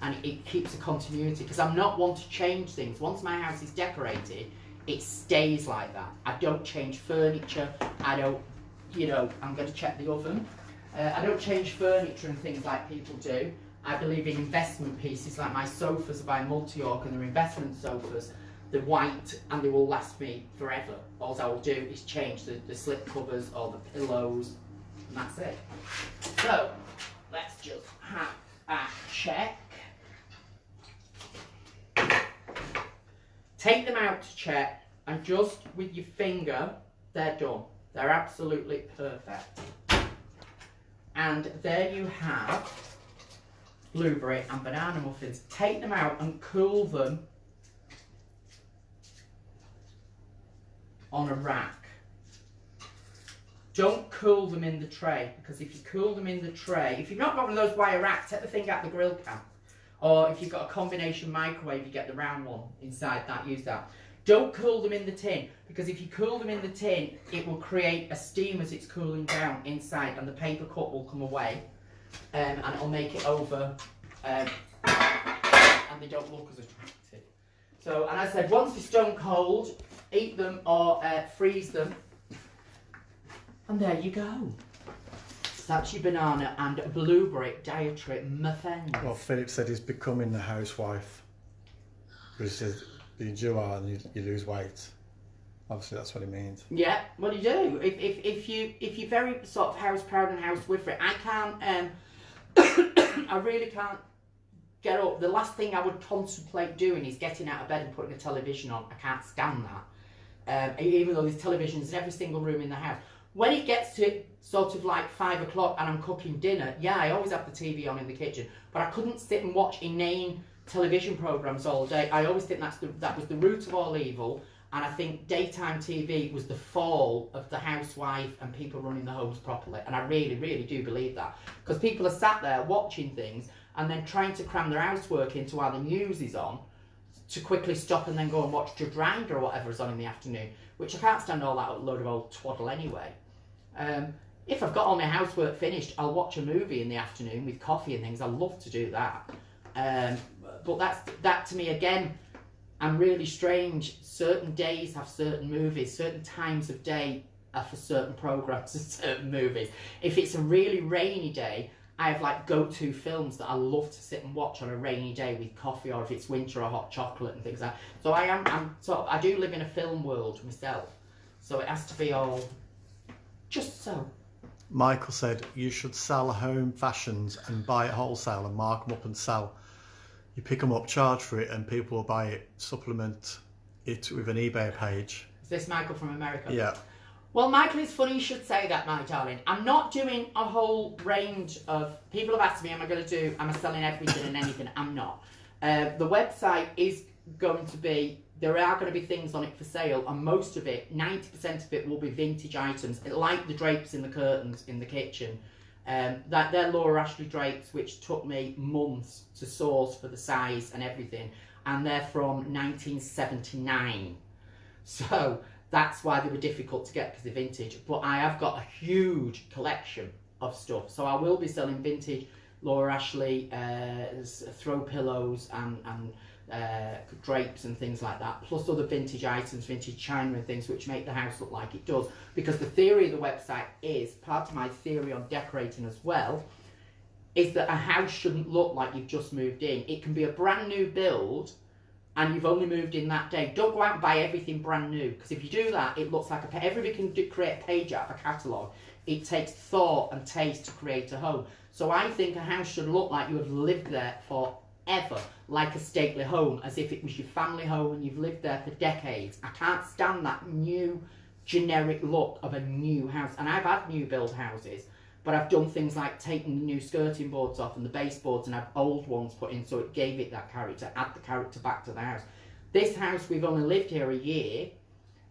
and it keeps a continuity, because I'm not one to change things. Once my house is decorated, it stays like that. I don't change furniture, I don't, you know, I'm going to check the oven. I don't change furniture and things like people do. I believe in investment pieces, like my sofas are by Multi-York and they're investment sofas. They're white and they will last me forever. All I will do is change the slip covers or the pillows, and that's it. So, let's just have Take them out to check, and just with your finger, they're done. They're absolutely perfect. And there you have blueberry and banana muffins. Take them out and cool them on a rack. Don't cool them in the tray, because if you cool them in the tray, if you've not got one of those wire racks, take the thing out the grill cap. Or if you've got a combination microwave, you get the round one inside that, use that. Don't cool them in the tin, because if you cool them in the tin, it will create a steam as it's cooling down inside, and the paper cut will come away, and it'll make it over, and they don't look as attractive. So, and as I said, once they're stone cold, eat them or freeze them, and there you go. So that's your banana and blueberry dietary muffins. Well, Philip said he's becoming the housewife. He says, you are and you lose weight. Obviously, that's what he means. Yeah, what do you do? If you're very sort of house proud and house with it, I can't. I really can't get up. The last thing I would contemplate doing is getting out of bed and putting a television on. I can't stand that. Even though there's televisions in every single room in the house. When it gets to sort of like 5 o'clock and I'm cooking dinner, yeah, I always have the TV on in the kitchen. But I couldn't sit and watch inane television programmes all day. I always think that was the root of all evil. And I think daytime TV was the fall of the housewife and people running the homes properly. And I really, really do believe that. Because people are sat there watching things and then trying to cram their housework into while the news is on to quickly stop and then go and watch Judge Rinder or whatever is on in the afternoon. Which I can't stand all that load of old twaddle anyway. If I've got all my housework finished, I'll watch a movie in the afternoon with coffee and things. I love to do that. But that to me, again, I'm really strange. Certain days have certain movies. Certain times of day are for certain programmes and certain movies. If it's a really rainy day, I have like go-to films that I love to sit and watch on a rainy day with coffee, or if it's winter, or hot chocolate and things like that. So I do live in a film world myself. So it has to be all just so. Michael said you should sell home fashions and buy it wholesale and mark them up and sell. You pick them up, charge for it, and people will buy it. Supplement it with an eBay page. Is this Michael from America? Yeah. Well, Michael, it's funny you should say that, my darling. I'm not doing a whole range of... People have asked me, am I selling everything and anything? I'm not. The website is going to be... There are going to be things on it for sale, and most of it, 90% of it, will be vintage items, like the drapes in the curtains in the kitchen. They're Laura Ashley drapes, which took me months to source for the size and everything, and they're from 1979. So that's why they were difficult to get, because they're vintage. But I have got a huge collection of stuff, so I will be selling vintage Laura Ashley throw pillows and drapes and things like that, plus other vintage items, vintage china and things, which make the house look like it does. Because the theory of the website is, part of my theory on decorating as well, is that a house shouldn't look like you've just moved in. It can be a brand new build and you've only moved in that day. Don't go out and buy everything brand new, because if you do that, it looks like everybody can create a page out of a catalogue. It takes thought and taste to create a home. So I think a house should look like you have lived there forever, like a stately home, as if it was your family home and you've lived there for decades. I can't stand that new generic look of a new house. And I've had new build houses, but I've done things like taking the new skirting boards off and the baseboards and have old ones put in, so it gave it that character, add the character back to the house. This house, we've only lived here a year.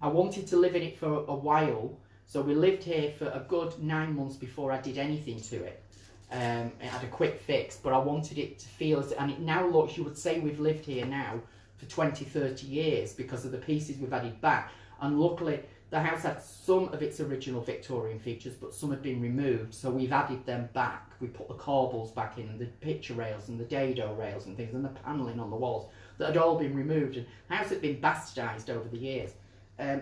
I wanted to live in it for a while, so we lived here for a good 9 months before I did anything to it. It had a quick fix, but I wanted it to feel as, and it now looks, you would say we've lived here now for 20-30 years because of the pieces we've added back. And luckily the house had some of its original Victorian features, but some had been removed, so we've added them back. We put the corbels back in, and the picture rails and the dado rails and things, and the panelling on the walls that had all been removed, and the house had been bastardised over the years.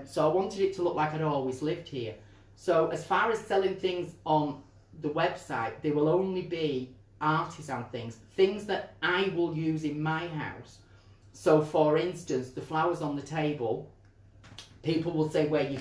So I wanted it to look like I'd always lived here. So as far as selling things on the website, they will only be artisan things that I will use in my house. So for instance, the flowers on the table, people will say, where have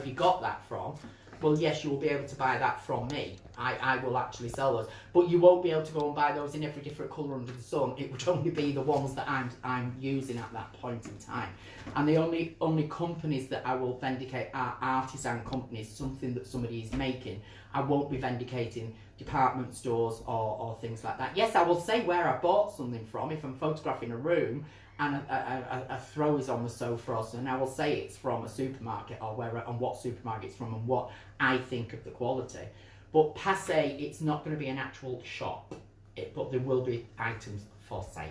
you got that from? well, yes, you will be able to buy that from me. I will actually sell those, but you won't be able to go and buy those in every different colour under the sun. It would only be the ones that I'm using at that point in time. And the only companies that I will vindicate are artisan companies, something that somebody is making. I won't be vindicating department stores or things like that. Yes, I will say where I bought something from if I'm photographing a room and a throw is on the sofa or something. I will say it's from a supermarket or where and what supermarket it's from and what I think of the quality. But passe, it's not going to be an actual shop, but there will be items for sale.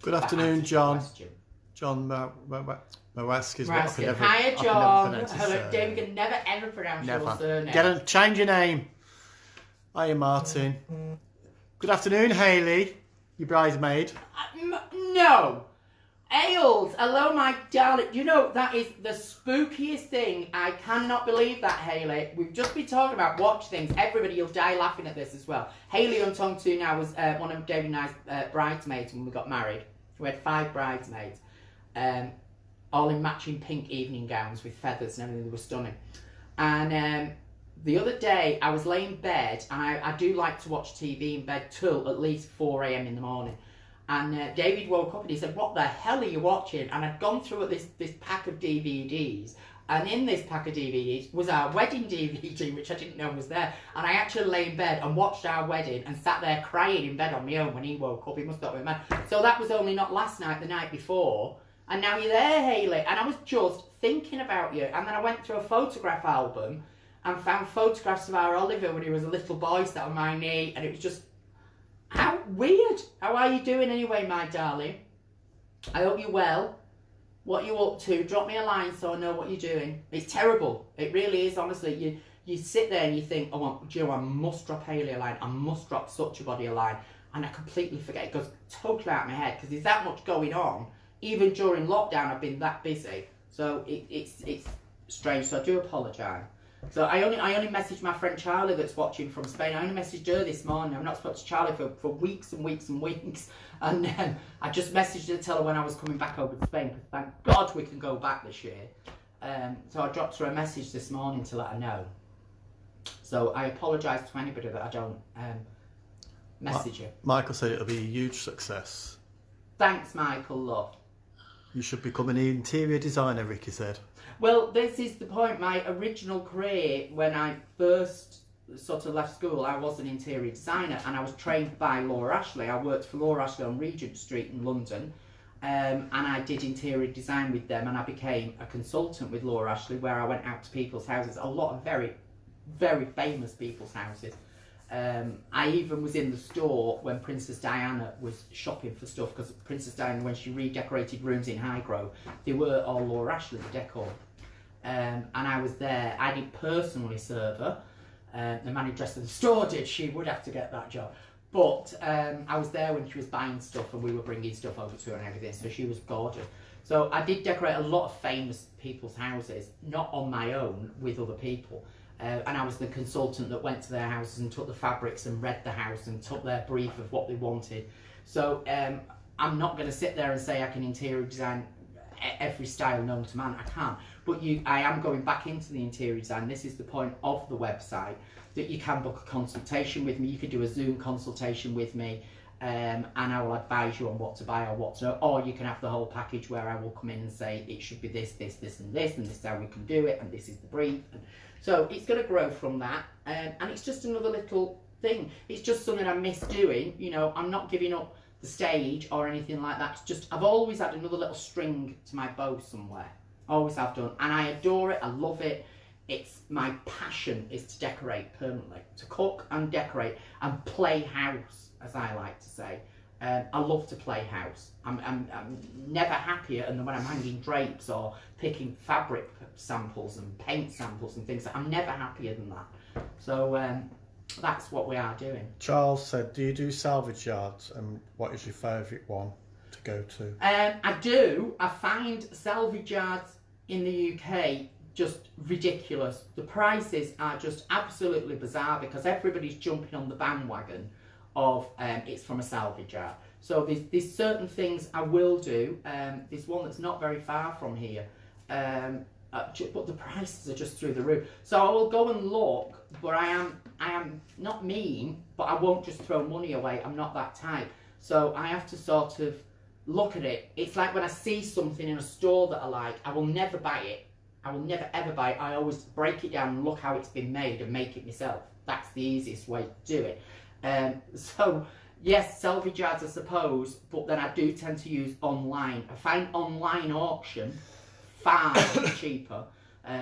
Good afternoon, John. John Mawask is what I can never. Hiya, John. Hello, David can never ever pronounce your surname. Change your name. Hiya, Martin. Good afternoon, Hayley, your bridesmaid. No. Ailes, hello my darling. You know, that is the spookiest thing. I cannot believe that, Hayley. We've just been talking about watch things. Everybody, you'll die laughing at this as well. Hayley on Tongue 2 now was one of David and I's bridesmaids when we got married. We had 5 bridesmaids, all in matching pink evening gowns with feathers and everything. They were stunning. And the other day, I was laying in bed, and I do like to watch TV in bed till at least 4 a.m. in the morning. And David woke up and he said, "What the hell are you watching?" And I'd gone through this pack of DVDs, and in this pack of DVDs was our wedding DVD, which I didn't know was there. And I actually lay in bed and watched our wedding and sat there crying in bed on my own when he woke up. He must have been mad. So that was only not last night, the night before. And now you're there, Hayley. And I was just thinking about you. And then I went through a photograph album and found photographs of our Oliver when he was a little boy sat on my knee, and it was just, how weird. How are you doing anyway, my darling? I hope you're well. What are you up to? Drop me a line so I know what you're doing. It's terrible. It really is, honestly. You sit there and you think, oh, Joe, I must drop Hayley a line. I must drop such a body a line. And I completely forget. It goes totally out of my head because there's that much going on. Even during lockdown, I've been that busy. So it's strange. So I do apologise. So I only messaged my friend Charlie that's watching from Spain. I only messaged her this morning. I've not spoken to Charlie for weeks and weeks and weeks. And I just messaged her to tell her when I was coming back over to Spain, because thank God we can go back this year. So I dropped her a message this morning to let her know. So I apologise to anybody that I don't message you. Michael said it'll be a huge success. Thanks, Michael, love. You should become an interior designer, Ricky said. Well, this is the point. My original career, when I first sort of left school, I was an interior designer, and I was trained by Laura Ashley. I worked for Laura Ashley on Regent Street in London, and I did interior design with them, and I became a consultant with Laura Ashley, where I went out to people's houses, a lot of very, very famous people's houses. I even was in the store when Princess Diana was shopping for stuff, because Princess Diana, when she redecorated rooms in Highgrove, they were all Laura Ashley, the decor. And I was there. I didn't personally serve her. The manageress of the store did. She would have to get that job. But I was there when she was buying stuff, and we were bringing stuff over to her and everything, so she was gorgeous. So I did decorate a lot of famous people's houses, not on my own, with other people. And I was the consultant that went to their houses and took the fabrics and read the house and took their brief of what they wanted. So I'm not going to sit there and say I can interior design every style known to man. I can't. But I am going back into the interior design. This is the point of the website, that you can book a consultation with me. You could do a Zoom consultation with me, and I will advise you on what to buy or what to know. Or you can have the whole package where I will come in and say it should be this, this, this and this, and this is how we can do it, and this is the brief. So it's going to grow from that, and it's just another little thing. It's just something I miss doing. You know, I'm not giving up the stage or anything like that. It's just, I've always had another little string to my bow somewhere. Always have done. And I adore it. I love it. It's my passion is to decorate permanently. To cook and decorate and play house, as I like to say. I love to play house. I'm never happier than when I'm hanging drapes or picking fabric samples and paint samples and things. I'm never happier than that. So that's what we are doing. Charles said, do you do salvage yards, and what is your favourite one to go to? I do. I find salvage yards in the UK just ridiculous. The prices are just absolutely bizarre, because everybody's jumping on the bandwagon of it's from a salvage yard. So there's certain things I will do. There's one that's not very far from here. but the prices are just through the roof. So I will go and look, but I am not mean, but I won't just throw money away. I'm not that type. So I have to sort of look at it. It's like when I see something in a store that I like, I will never buy it. I will never ever buy it. I always break it down and look how it's been made and make it myself. That's the easiest way to do it. So yes, salvage yards I suppose, but then I do tend to use online. I find online auction far cheaper.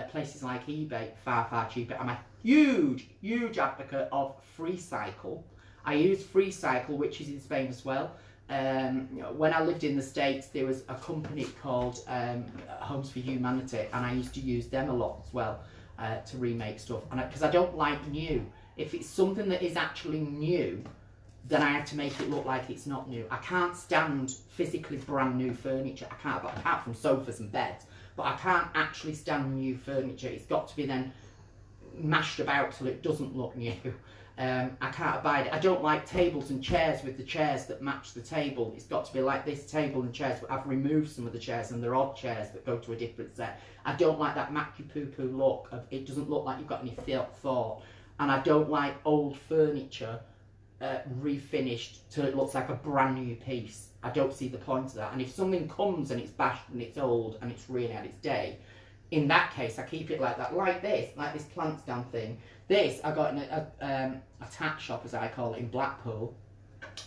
Places like eBay, far cheaper. I'm a huge advocate of Free Cycle. I use Free Cycle, which is in Spain as well. When I lived in the States, there was a company called Homes for Humanity, and I used to use them a lot as well to remake stuff. And because I don't like new. If it's something that is actually new, then I have to make it look like it's not new. I can't stand physically brand new furniture. I can't, apart from sofas and beds. But I can't actually stand new furniture. It's got to be then mashed about till it doesn't look new. I can't abide it. I don't like tables and chairs with the chairs that match the table. It's got to be like this table and chairs. I've removed some of the chairs and they're odd chairs that go to a different set. I don't like that macky-poo-poo look. It doesn't look like you've got any thought. And I don't like old furniture refinished till it looks like a brand new piece. I don't see the point of that. And if something comes and it's bashed and it's old and it's really had its day, in that case I keep it like that, like this plant stand thing. This I got in a tat shop, as I call it, in Blackpool.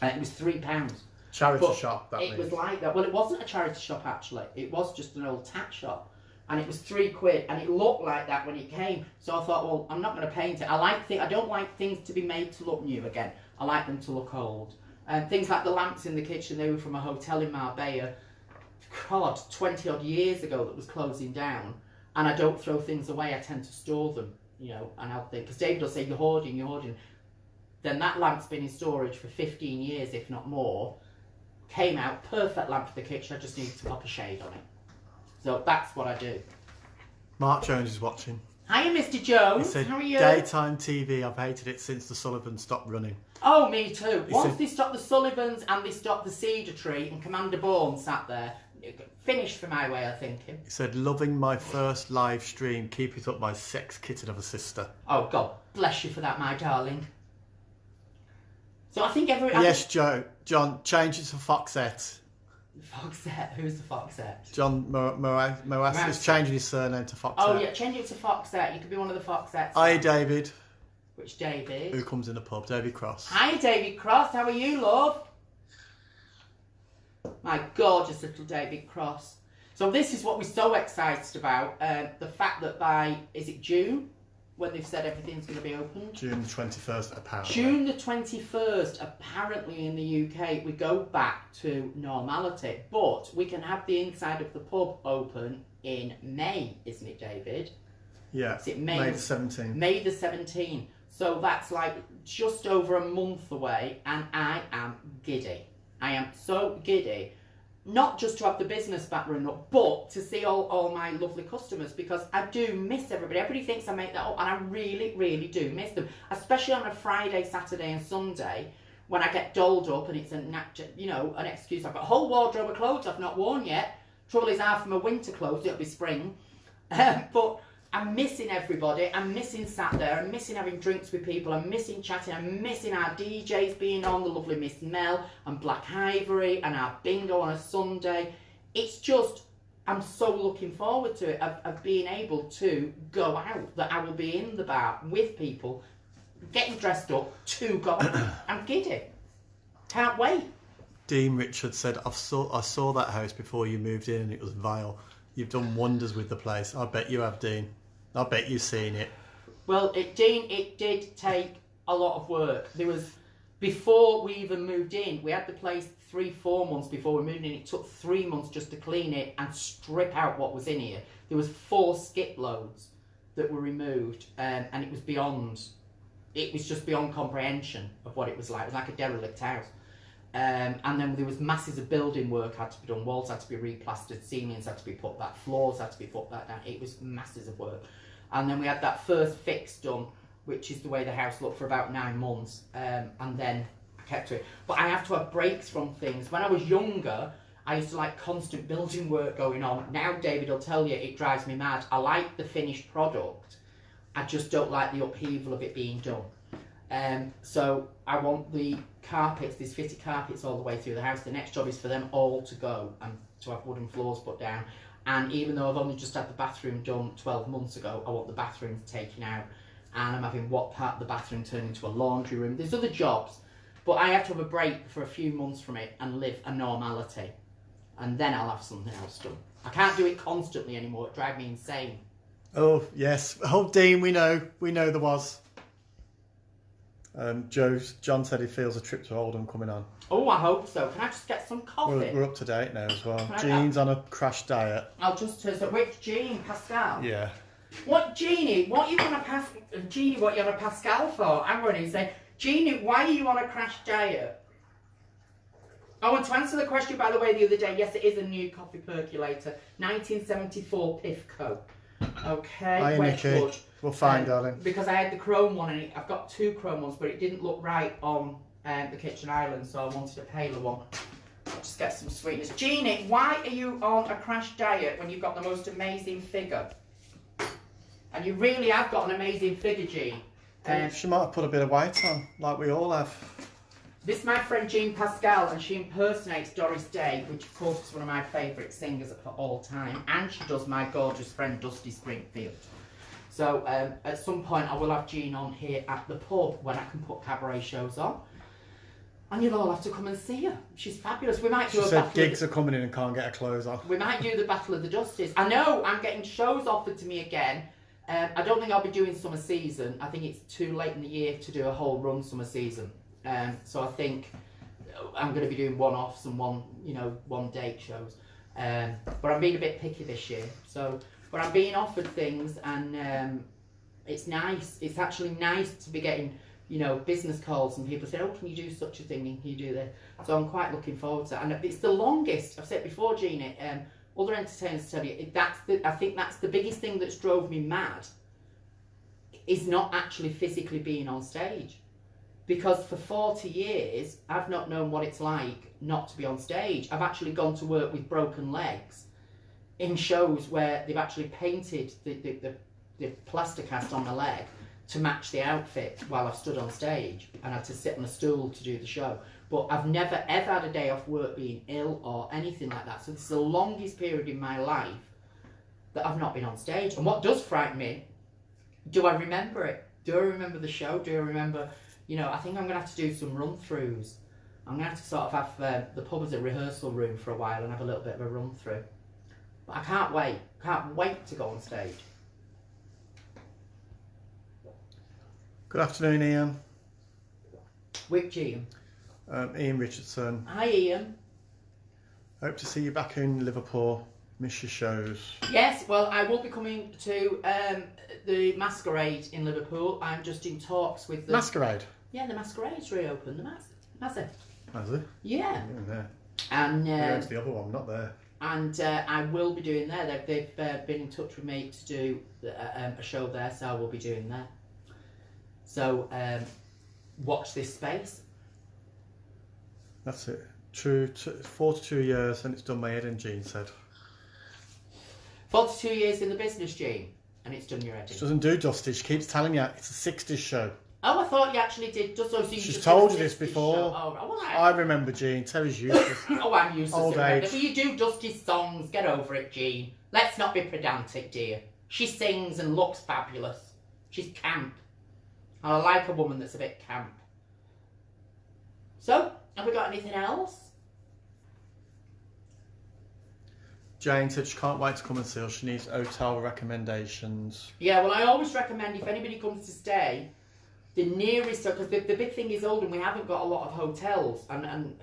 It was £3. Charity shop, that it means. was like that. Well, it wasn't a charity shop actually. It was just an old tat shop. And it was £3, and it looked like that when it came. So I thought, well, I'm not going to paint it. I don't like things to be made to look new again. I like them to look old. And things like the lamps in the kitchen, they were from a hotel in Marbella, God, 20 odd years ago that was closing down. And I don't throw things away, I tend to store them, you know, and I'll think, because David will say, you're hoarding. Then that lamp's been in storage for 15 years, if not more. Came out, perfect lamp for the kitchen, I just needed to pop a shade on it. So that's what I do. Mark Jones is watching. Hiya, Mr. Jones. He said, how are you? Daytime TV, I've hated it since the Sullivans stopped running. Oh, me too. Once said, they stopped the Sullivans and they stopped the Cedar Tree and Commander Bourne sat there, finished for my way of thinking. He said, loving my first live stream, keep it up, my sex kitten of a sister. Oh, God bless you for that, my darling. So I think Yes, John, change it to Foxette. Foxette? Who's the Foxette? John Moas is changing his surname to Foxette. Oh yeah, change it to Foxette. You could be one of the Foxettes. Hi, David. Which David? Who comes in the pub? David Cross. Hi, David Cross. How are you, love? My gorgeous little David Cross. So this is what we're so excited about. The fact that by, is it June? When they've said everything's going to be open? June the 21st, apparently. June the 21st, apparently in the UK, we go back to normality. But we can have the inside of the pub open in May, isn't it, David? Yeah, Is it May? May the 17th. May the 17th. So that's like just over a month away, and I am giddy. I am so giddy. Not just to have the business back run up, but to see all my lovely customers, because I do miss everybody. Everybody thinks I make that up, and I really do miss them. Especially on a Friday, Saturday and Sunday, when I get dolled up and it's an excuse. I've got a whole wardrobe of clothes I've not worn yet. Trouble is, half of my winter clothes, it'll be spring. But I'm missing everybody. I'm missing sat there. I'm missing having drinks with people. I'm missing chatting. I'm missing our DJs being on, the lovely Miss Mel and Black Ivory, and our bingo on a Sunday. It's just, I'm so looking forward to it, of being able to go out, that I will be in the bar with people, getting dressed up to go out. I'm giddy. Can't wait. Dean Richard said, I saw that house before you moved in and it was vile. You've done wonders with the place. I bet you have, Dean. I bet you've seen it. Well, Dean, it did take a lot of work. There was, before we even moved in, we had the place 3-4 months before we moved in. It took 3 months just to clean it and strip out what was in here. There was 4 skip loads that were removed, and it was just beyond comprehension of what it was like. It was like a derelict house. And then there was masses of building work had to be done. Walls had to be replastered, ceilings had to be put back, floors had to be put back down. It was masses of work. And then we had that first fix done, which is the way the house looked, for about 9 months. And then I kept to it. But I have to have breaks from things. When I was younger, I used to like constant building work going on. Now David will tell you it drives me mad. I like the finished product. I just don't like the upheaval of it being done. So I want the carpets, these fitted carpets all the way through the house. The next job is for them all to go and to have wooden floors put down. And even though I've only just had the bathroom done 12 months ago, I want the bathroom taken out. And I'm having what part of the bathroom turned into a laundry room. There's other jobs, but I have to have a break for a few months from it and live a normality. And then I'll have something else done. I can't do it constantly anymore. It drives me insane. Oh, yes. Oh, Dean, we know there was. John said he feels a trip to Oldham coming on. Oh, I hope so. Can I just get some coffee? We're up to date now as well. Jean's on a crash diet. I'll just turn so which Jean? Pascal? Yeah. What Jeannie? What you on a Jeannie? What you on a Pascal for? I'm going to say, Jeannie, why are you on a crash diet? Oh, and to answer the question, by the way, the other day, yes, it is a new coffee percolator, 1974 Pifco. Okay. Hi, Nikki. We'll find, darling. Because I had the chrome one, and I've got 2 chrome ones, but it didn't look right on the kitchen island, so I wanted a paler one. Just get some sweetness. Jeannie, why are you on a crash diet when you've got the most amazing figure? And you really have got an amazing figure, Jean. She might have put a bit of weight on, like we all have. This is my friend Jean Pascal, and she impersonates Doris Day, which of course is one of my favourite singers of all time, and she does my gorgeous friend Dusty Springfield. So at some point I will have Jean on here at the pub when I can put cabaret shows on. And you'll all have to come and see her. She's fabulous. We might do she said gigs are coming in and can't get her clothes on. We might do the Battle of the Dusties. I know I'm getting shows offered to me again. I don't think I'll be doing summer season. I think it's too late in the year to do a whole run summer season. So I think I'm going to be doing one-offs and one-date shows. But I'm being a bit picky this year. But I'm being offered things, and it's nice. It's actually nice to be getting, business calls, and people say, "Oh, can you do such a thing? And can you do this?" So I'm quite looking forward to that. And it's the longest. I've said before, Gina. Other entertainers tell you I think that's the biggest thing that's drove me mad. Is not actually physically being on stage. Because for 40 years, I've not known what it's like not to be on stage. I've actually gone to work with broken legs in shows where they've actually painted the plaster cast on my leg to match the outfit while I've stood on stage and had to sit on a stool to do the show. But I've never ever had a day off work being ill or anything like that. So this is the longest period in my life that I've not been on stage. And what does frighten me, do I remember it? Do I remember the show? Do I remember... I think I'm going to have to do some run-throughs. I'm going to have to sort of have the pub as a rehearsal room for a while and have a little bit of a run-through. But I can't wait. Can't wait to go on stage. Good afternoon, Ian. Which Ian? Ian Richardson. Hi, Ian. Hope to see you back in Liverpool. Miss your shows. Yes, well, I will be coming to the Masquerade in Liverpool. I'm just in talks with the... Masquerade? Yeah, the Masquerade's reopened. Has it? Has it? Yeah. There. And there's the other one, not there. And I will be doing there. They've been in touch with me to do a show there, so I will be doing there. So watch this space. That's it. True. 42 years and it's done my head in, Jean said. 42 years in the business, Jean, and it's done your head in. She doesn't do Dusty. She keeps telling you it's a 60s show. Oh, I thought you actually did. She's told you this before. Oh, well, I remember, Jean. Terry's useless. Oh, I'm useless. Old age. But you do Dusty's songs. Get over it, Jean. Let's not be pedantic, dear. She sings and looks fabulous. She's camp. And I like a woman that's a bit camp. So, have we got anything else? Jane said she can't wait to come and see us. She needs hotel recommendations. Yeah, well, I always recommend if anybody comes to stay, the nearest, because the big thing is Oldham, we haven't got a lot of hotels, and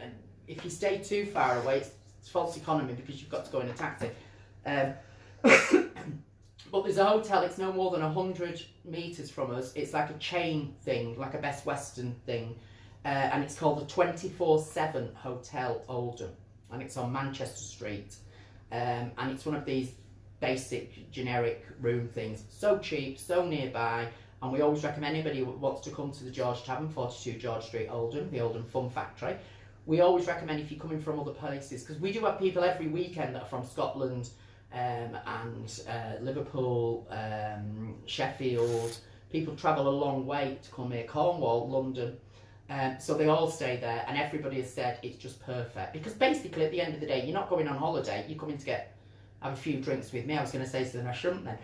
if you stay too far away, it's false economy because you've got to go in a taxi. But there's a hotel, it's no more than 100 metres from us. It's like a chain thing, like a Best Western thing, and it's called the 24/7 Hotel Oldham, and it's on Manchester Street. And it's one of these basic generic room things. So cheap, so nearby, and we always recommend anybody who wants to come to the George Tavern, 42 George Street, Oldham, the Oldham Fun Factory. we always recommend if you're coming from other places, because we do have people every weekend that are from Scotland and Liverpool, Sheffield. People travel a long way to come here, Cornwall, London. So they all stay there, and everybody has said it's just perfect. Because basically, at the end of the day, you're not going on holiday, you're coming to have a few drinks with me. I was going to say something I shouldn't then.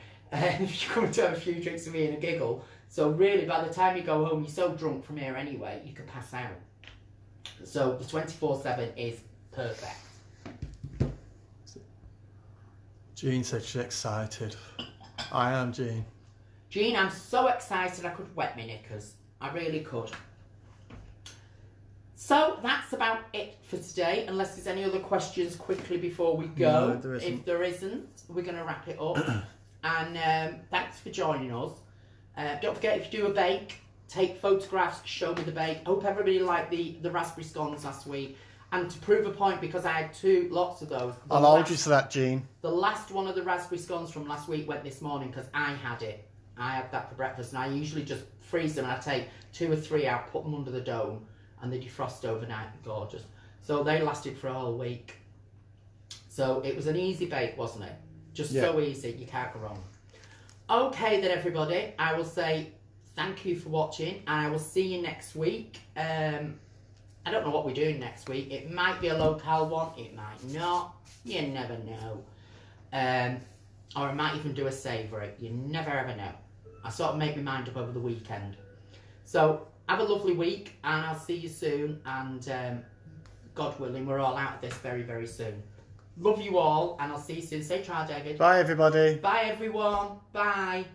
You're coming to have a few drinks with me and a giggle. So really, by the time you go home, you're so drunk from here anyway, you could pass out. So the 24/7 is perfect. Jean said she's excited. I am, Jean. Jean, I'm so excited I could wet my knickers. I really could. So that's about it for today, unless there's any other questions quickly before we go. No, there isn't. If there isn't, we're going to wrap it up. And thanks for joining us. Don't forget, if you do a bake, take photographs, show me the bake. Hope everybody liked the raspberry scones last week. And to prove a point, because I had lots of those. I'll hold you to that, Jean. The last one of the raspberry scones from last week went this morning because I had it. I had that for breakfast, and I usually just freeze them, and I take 2 or 3 out, put them under the dome, and they defrost overnight. Gorgeous. So they lasted for a whole week. So it was an easy bake, wasn't it? Just so easy, you can't go wrong. Okay then, everybody, I will say thank you for watching, and I will see you next week. I don't know what we're doing next week. It might be a locale one, it might not. You never know. Or I might even do a savoury. You never ever know. I sort of make my mind up over the weekend. So have a lovely week, and I'll see you soon. And God willing, we're all out of this very, very soon. Love you all, and I'll see you soon. Say try, David. Bye, everybody. Bye, everyone. Bye.